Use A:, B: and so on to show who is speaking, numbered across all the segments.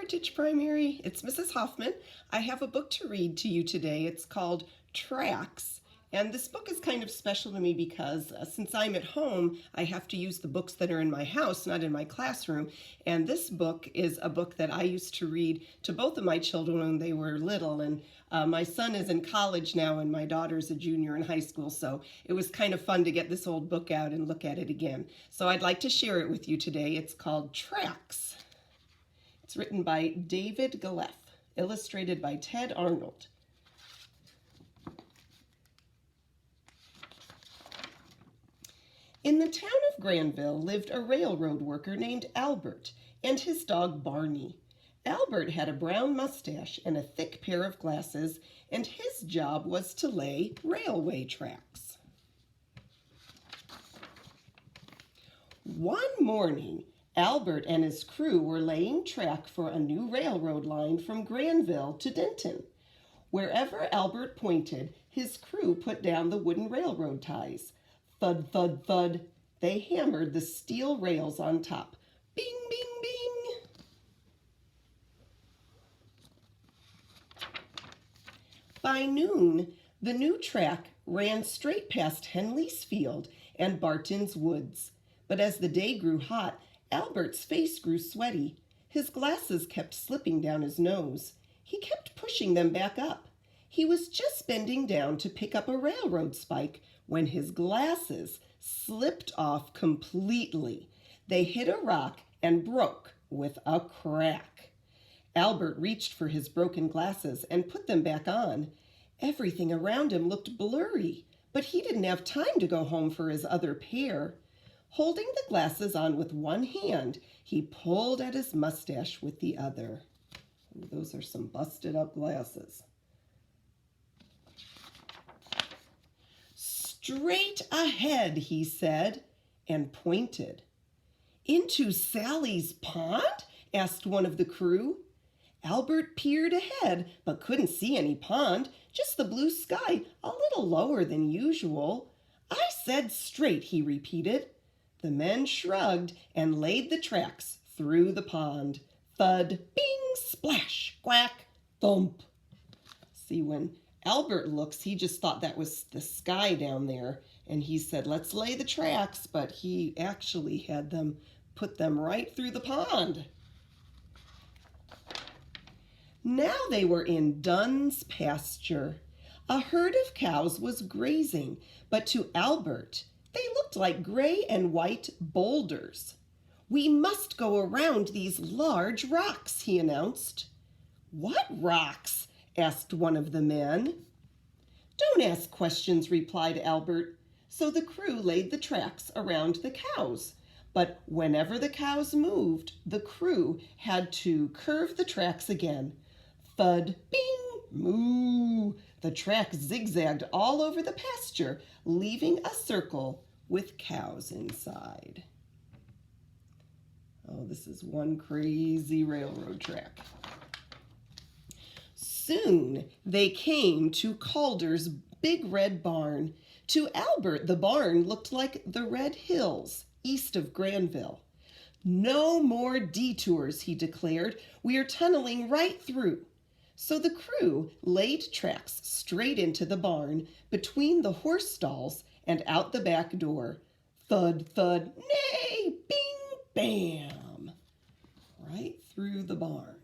A: Heritage Primary. It's Mrs. Hoffman. I have a book to read to you today. It's called Tracks. And this book is kind of special to me because since I'm at home, I have to use the books that are in my house, not in my classroom. And this book is a book that I used to read to both of my children when they were little. And my son is in college now and my daughter's a junior in high school. So it was kind of fun to get this old book out and look at it again. So I'd like to share it with you today. It's called Tracks. It's written by David Galeff, illustrated by Ted Arnold. In the town of Granville lived a railroad worker named Albert and his dog Barney. Albert had a brown mustache and a thick pair of glasses, and his job was to lay railway tracks. One morning, Albert and his crew were laying track for a new railroad line from Granville to Denton. Wherever Albert pointed, his crew put down the wooden railroad ties. Thud, thud, thud. They hammered the steel rails on top. Bing, bing, bing. By noon, the new track ran straight past Henley's Field and Barton's Woods. But as the day grew hot, Albert's face grew sweaty. His glasses kept slipping down his nose. He kept pushing them back up. He was just bending down to pick up a railroad spike when his glasses slipped off completely. They hit a rock and broke with a crack. Albert reached for his broken glasses and put them back on. Everything around him looked blurry, but he didn't have time to go home for his other pair. Holding the glasses on with one hand, he pulled at his mustache with the other. Ooh, those are some busted up glasses. Straight ahead, he said, and pointed. Into Sally's pond? Asked one of the crew. Albert peered ahead, but couldn't see any pond, just the blue sky, a little lower than usual. I said straight, he repeated. The men shrugged and laid the tracks through the pond. Thud, bing, splash, quack, thump. See, when Albert looks, he just thought that was the sky down there. And he said, let's lay the tracks, but he actually had them put them right through the pond. Now they were in Dunn's pasture. A herd of cows was grazing, but to Albert, they looked like gray and white boulders. We must go around these large rocks, he announced. What rocks? Asked one of the men. Don't ask questions, replied Albert. So the crew laid the tracks around the cows. But whenever the cows moved, the crew had to curve the tracks again. Thud, bing, moo. The track zigzagged all over the pasture, leaving a circle with cows inside. Oh, this is one crazy railroad track. Soon they came to Calder's big red barn. To Albert, the barn looked like the Red Hills east of Granville. No more detours, he declared. We are tunneling right through. So the crew laid tracks straight into the barn, between the horse stalls and out the back door. Thud, thud, nay, bing, bam, right through the barn.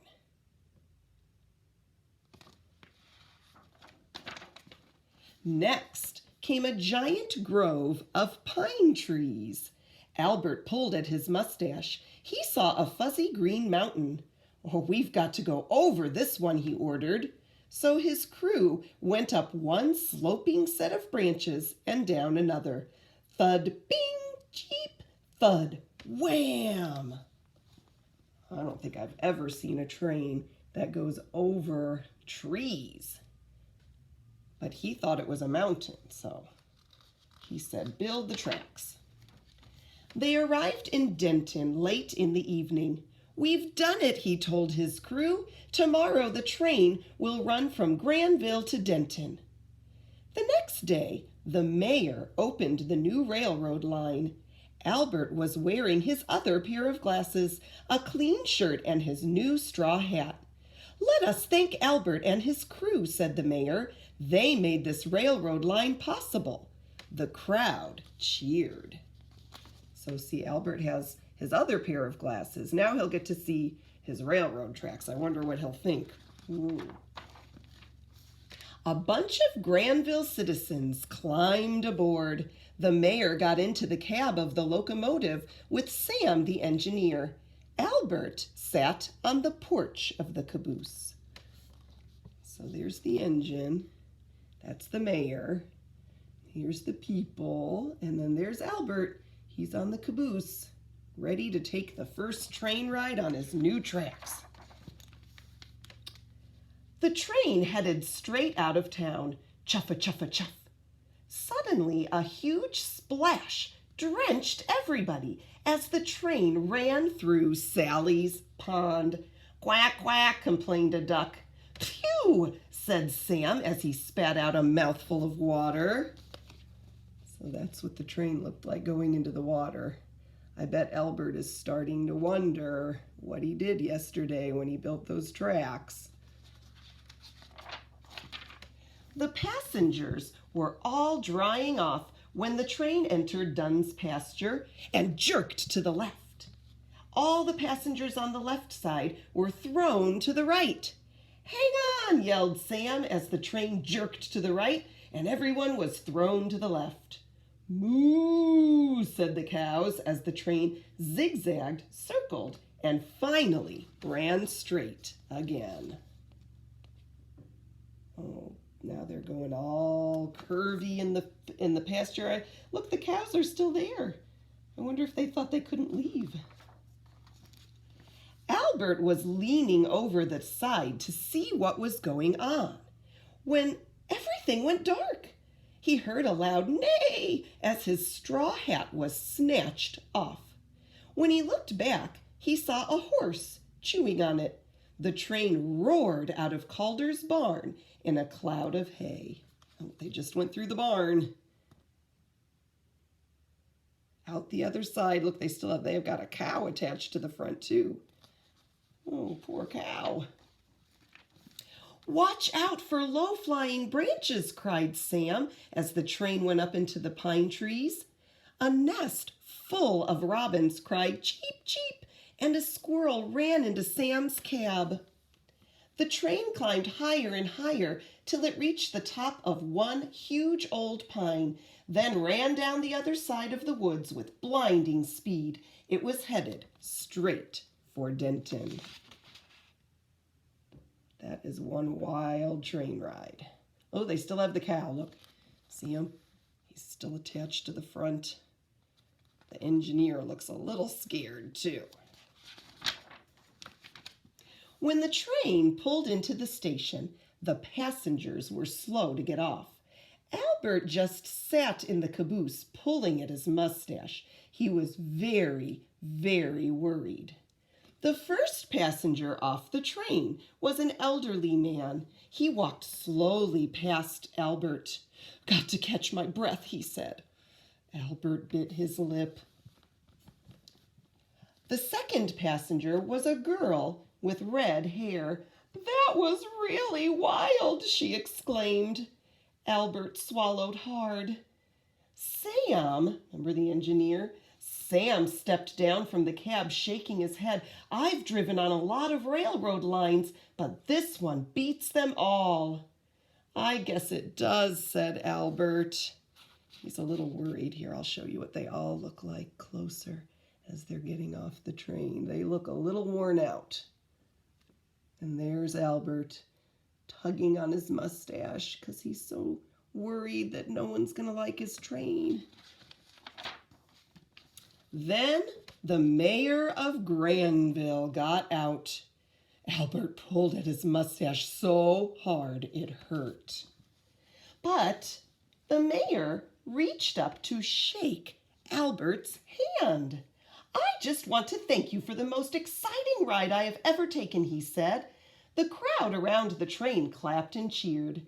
A: Next came a giant grove of pine trees. Albert pulled at his mustache. He saw a fuzzy green mountain. Oh, we've got to go over this one, he ordered. So his crew went up one sloping set of branches and down another. Thud, bing, cheep, thud, wham. I don't think I've ever seen a train that goes over trees. But he thought it was a mountain, so he said, build the tracks. They arrived in Denton late in the evening. We've done it, he told his crew. Tomorrow the train will run from Granville to Denton. The next day, the mayor opened the new railroad line. Albert was wearing his other pair of glasses, a clean shirt, and his new straw hat. "Let us thank Albert and his crew," said the mayor. "They made this railroad line possible." The crowd cheered. So see, Albert has his other pair of glasses. Now he'll get to see his railroad tracks. I wonder what he'll think. Ooh. A bunch of Granville citizens climbed aboard. The mayor got into the cab of the locomotive with Sam, the engineer. Albert sat on the porch of the caboose. So there's the engine. That's the mayor. Here's the people. And then there's Albert. He's on the caboose, ready to take the first train ride on his new tracks. The train headed straight out of town. Chuffa, chuffa, chuff. Suddenly, a huge splash drenched everybody as the train ran through Sally's pond. "Quack, quack," complained a duck. "Phew," said Sam as he spat out a mouthful of water. So that's what the train looked like going into the water. I bet Albert is starting to wonder what he did yesterday when he built those tracks. The passengers were all drying off when the train entered Dunn's pasture and jerked to the left. All the passengers on the left side were thrown to the right. "Hang on," yelled Sam as the train jerked to the right and everyone was thrown to the left. "Moo," said the cows as the train zigzagged, circled, and finally ran straight again. Oh, now they're going all curvy in the pasture. Look, the cows are still there. I wonder if they thought they couldn't leave. Albert was leaning over the side to see what was going on when everything went dark. He heard a loud neigh as his straw hat was snatched off. When he looked back, he saw a horse chewing on it. The train roared out of Calder's barn in a cloud of hay. Oh, they just went through the barn. Out the other side, look, they've got a cow attached to the front too. Oh, poor cow. "Watch out for low-flying branches," cried Sam as the train went up into the pine trees. A nest full of robins cried cheep, cheep, and a squirrel ran into Sam's cab. The train climbed higher and higher till it reached the top of one huge old pine, then ran down the other side of the woods with blinding speed. It was headed straight for Denton. That is one wild train ride. Oh, they still have the cow. Look, see him? He's still attached to the front. The engineer looks a little scared too. When the train pulled into the station, the passengers were slow to get off. Albert just sat in the caboose, pulling at his mustache. He was very, very worried. The first passenger off the train was an elderly man. He walked slowly past Albert. "Got to catch my breath," he said. Albert bit his lip. The second passenger was a girl with red hair. "That was really wild," she exclaimed. Albert swallowed hard. "Sam," remember the engineer? Sam stepped down from the cab, shaking his head. "I've driven on a lot of railroad lines, but this one beats them all." "I guess it does," said Albert. He's a little worried here. I'll show you what they all look like closer as they're getting off the train. They look a little worn out. And there's Albert tugging on his mustache because he's so worried that no one's going to like his train. Then the mayor of Granville got out. Albert pulled at his mustache so hard it hurt. But the mayor reached up to shake Albert's hand. "I just want to thank you for the most exciting ride I have ever taken," he said. The crowd around the train clapped and cheered.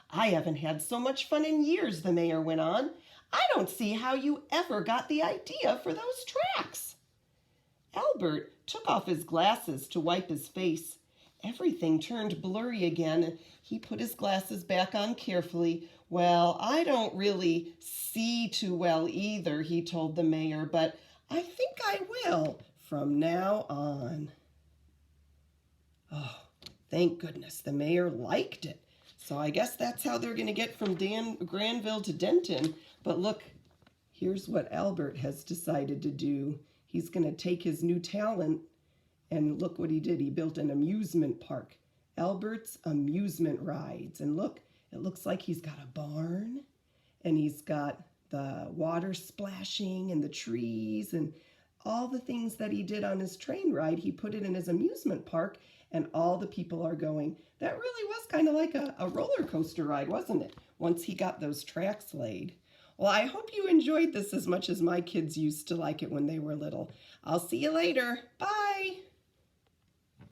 A: "I haven't had so much fun in years," the mayor went on. I don't see how you ever got the idea for those tracks." Albert took off his glasses to wipe his face. Everything turned blurry again. He put his glasses back on carefully. "Well, I don't really see too well either," he told the mayor, "but I think I will from now on." Oh, thank goodness the mayor liked it. So I guess that's how they're going to get from Granville to Denton. But look, here's what Albert has decided to do. He's going to take his new talent, and look what he did. He built an amusement park, Albert's Amusement Rides. And look, it looks like he's got a barn, and he's got the water splashing and the trees and all the things that he did on his train ride. He put it in his amusement park, and all the people are going. That really was kind of like a roller coaster ride, wasn't it? Once he got those tracks laid. Well, I hope you enjoyed this as much as my kids used to like it when they were little. I'll see you later. Bye.